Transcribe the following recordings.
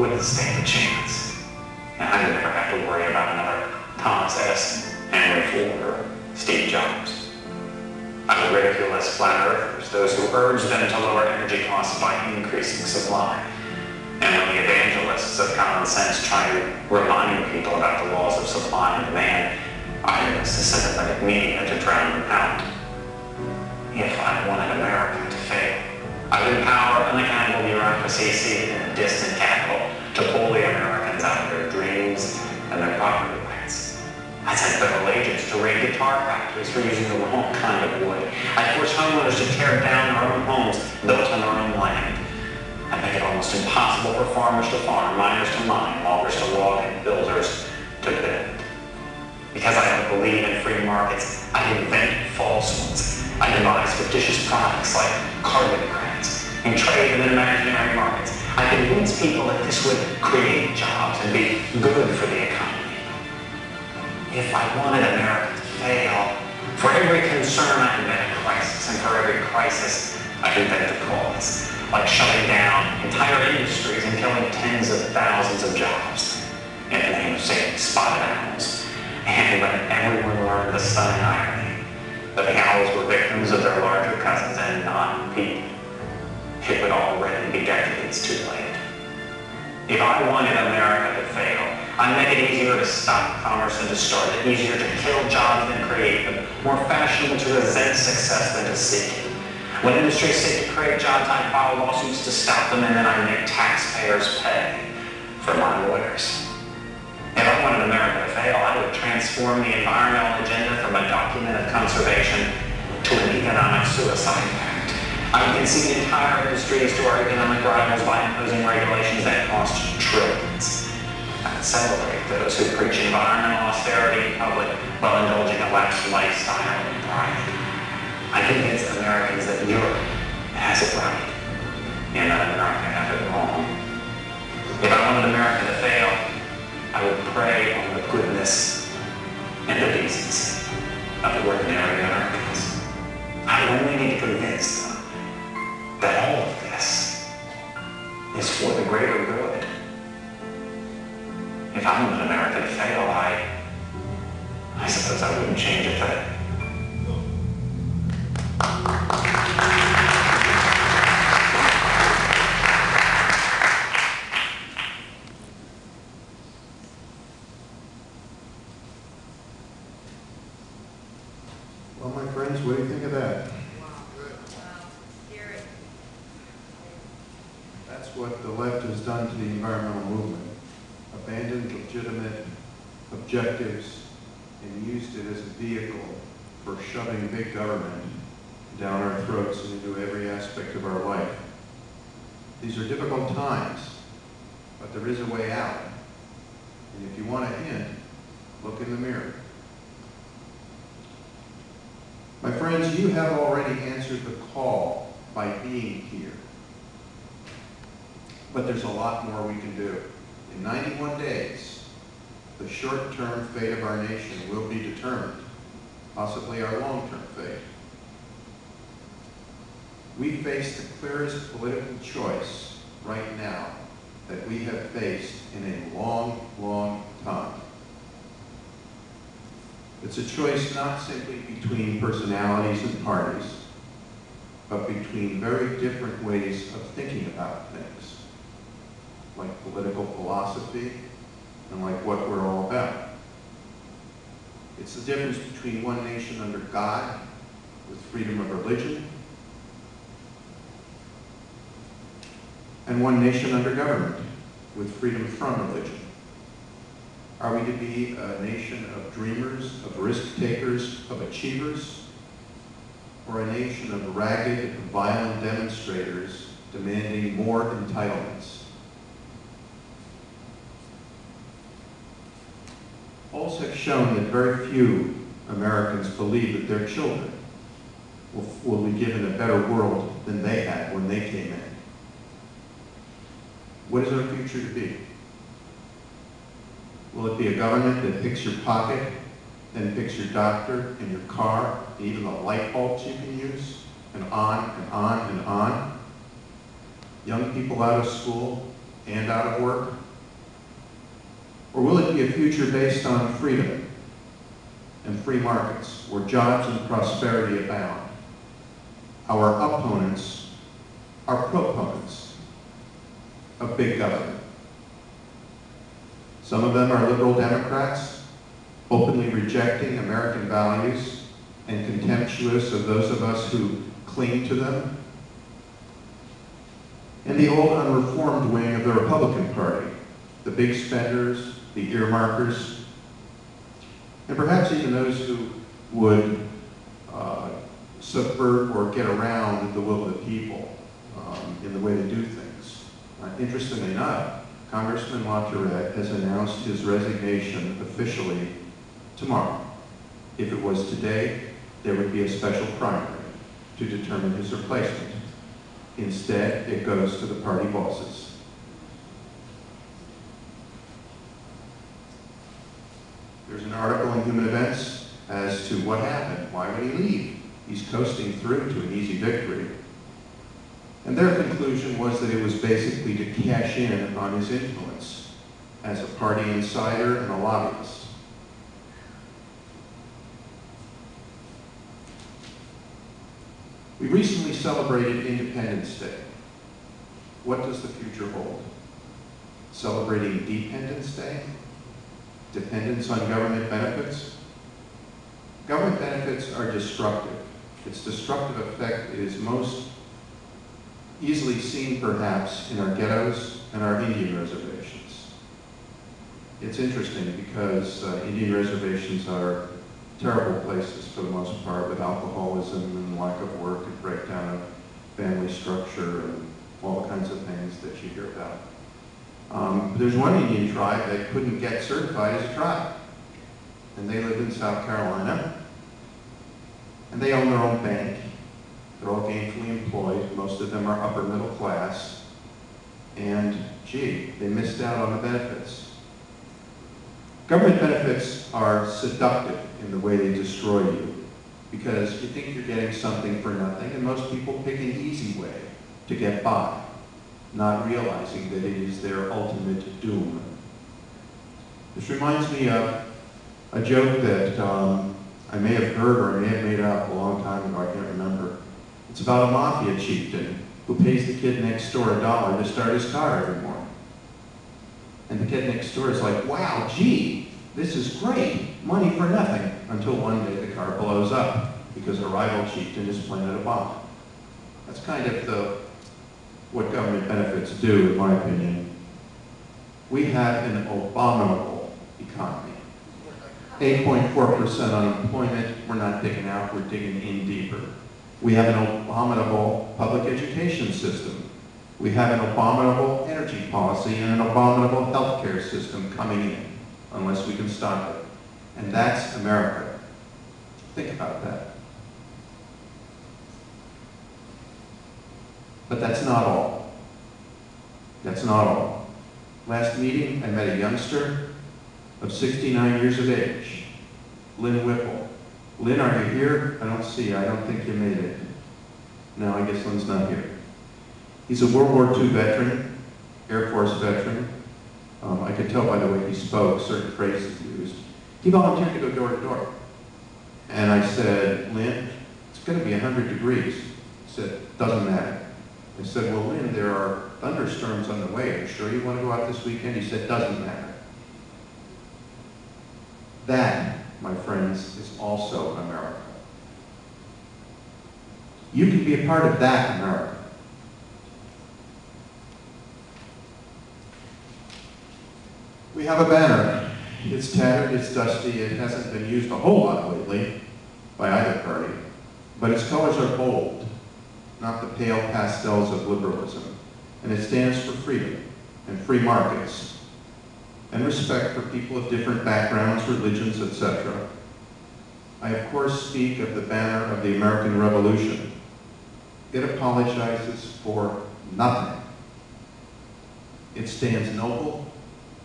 wouldn't stand a chance. And I would never have to worry about another Thomas Edison, Henry Ford, or Steve Jobs. I would ridicule as flat earthers those who urge them to lower energy costs by increasing supply. And when the evangelists of common sense try to remind people about the laws of supply and demand, I enlist the sympathetic media to drown them out. If I wanted America to fail, I would empower unaccountable bureaucracy seated in a distant capital to pull the Americans out of their dreams and their property rights. I'd send federal agents to raid guitar factories for using the wrong kind of wood. I'd force homeowners to tear down their own homes built on their own land. I'd make it almost impossible for farmers to farm, miners to mine, loggers to log, and builders to build. Because I don't believe in free markets, I invent false ones. I devise fictitious products like carbon credits and trade in imaginary markets. I convince people that this would create jobs and be good for the economy. If I wanted America to fail, for every concern I invent a crisis, and for every crisis I invent a cause. Like shutting down entire industries and killing tens of thousands of jobs in the name of saving spotted owls. And when everyone learned the stunning irony that the owls were victims of their larger cousins and not people, it would already be decades too late. If I wanted America to fail, I'd make it easier to stop commerce than to start it, easier to kill jobs than create them, more fashionable to resent success than to seek it. When industries seek to create jobs, I file lawsuits to stop them, and then I make taxpayers pay for my lawyers. If I wanted America to fail, I would transform the environmental agenda from a document of conservation to an economic suicide pact. I would concede entire industries to our economic rivals by imposing regulations that cost trillions. I would celebrate those who preach environmental austerity in public while indulging a lax lifestyle and pride. I convince Americans that Europe has it right and that America has it wrong. If I wanted America to fail, I would prey on the goodness and the decency of ordinary Americans. I would only need to convince them that all of this is for the greater good. If I wanted America to fail, I suppose I wouldn't change a thing. Well, my friends, what do you think of that? That's what the left has done to the environmental movement. Abandoned legitimate objectives and used it as a vehicle for shoving big government down our throats and into every aspect of our life. These are difficult times, but there is a way out. And if you want a hint, look in the mirror. My friends, you have already answered the call by being here. But there's a lot more we can do. In 91 days, the short-term fate of our nation will be determined, possibly our long-term fate. We face the clearest political choice right now that we have faced in a long, long time. It's a choice not simply between personalities and parties, but between very different ways of thinking about things, like political philosophy and like what we're all about. It's the difference between one nation under God with freedom of religion and one nation under government with freedom from religion. Are we to be a nation of dreamers, of risk-takers, of achievers, or a nation of ragged, violent demonstrators demanding more entitlements? Polls have shown that very few Americans believe that their children will be given a better world than they had when they came in. What is our future to be? Will it be a government that picks your pocket, then picks your doctor and your car, and even the light bulbs you can use, and on and on and on? Young people out of school, and out of work? Or will it be a future based on freedom and free markets, where jobs and prosperity abound? Our opponents are proponents of big government. Some of them are liberal Democrats, openly rejecting American values and contemptuous of those of us who cling to them. And the old unreformed wing of the Republican Party, the big spenders, the earmarkers, and perhaps even those who would subvert or get around the will of the people in the way they do things. Interestingly enough, Congressman LaTourette has announced his resignation officially tomorrow. If it was today, there would be a special primary to determine his replacement. Instead, it goes to the party bosses. There's an article in Human Events as to what happened. Why would he leave? He's coasting through to an easy victory. And their conclusion was that it was basically to cash in on his influence as a party insider and a lobbyist. We recently celebrated Independence Day. What does the future hold? Celebrating Dependence Day? Dependence on government benefits? Government benefits are destructive. Its destructive effect is most easily seen, perhaps, in our ghettos and our Indian reservations. It's interesting because Indian reservations are terrible places for the most part, with alcoholism and lack of work and breakdown of family structure and all kinds of things that you hear about. There's one Indian tribe that couldn't get certified as a tribe, and they live in South Carolina, and they own their own bank. They're all gainfully employed. Most of them are upper middle class, and gee, they missed out on the benefits. Government benefits are seductive in the way they destroy you, because you think you're getting something for nothing, and most people pick an easy way to get by, not realizing that it is their ultimate doom. This reminds me of a joke that I may have heard or I may have made up a long time ago, I can't remember. It's about a mafia chieftain who pays the kid next door $1 to start his car every morning. And the kid next door is like, wow, gee, this is great, money for nothing, until one day the car blows up because a rival chieftain has planted a bomb. That's kind of what government benefits do, in my opinion. We have an abominable economy. 8.4% unemployment, we're not digging out, we're digging in deeper. We have an abominable public education system. We have an abominable energy policy and an abominable healthcare system coming in, unless we can stop it. And that's America. Think about that. But that's not all. That's not all. Last meeting, I met a youngster of 69 years of age, Lynn Whipple. Lynn, are you here? I don't see you. I don't think you made it. No, I guess Lynn's not here. He's a World War II veteran, Air Force veteran. I could tell by the way he spoke, certain phrases used. He volunteered to go door to door. And I said, Lynn, it's going to be 100 degrees. He said, doesn't matter. I said, well, Lynn, there are thunderstorms on the way. Are you sure you want to go out this weekend? He said, doesn't matter. That, my friends, is also America. You can be a part of that America. We have a banner. It's tattered, it's dusty, it hasn't been used a whole lot lately by either party, but its colors are bold, not the pale pastels of liberalism, and it stands for freedom and free markets and respect for people of different backgrounds, religions, etc. I, of course, speak of the banner of the American Revolution. It apologizes for nothing. It stands noble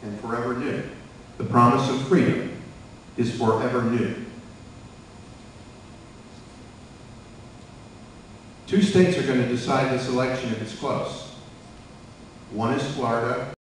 and forever new. The promise of freedom is forever new. 2 states are going to decide this election if it's close. One is Florida,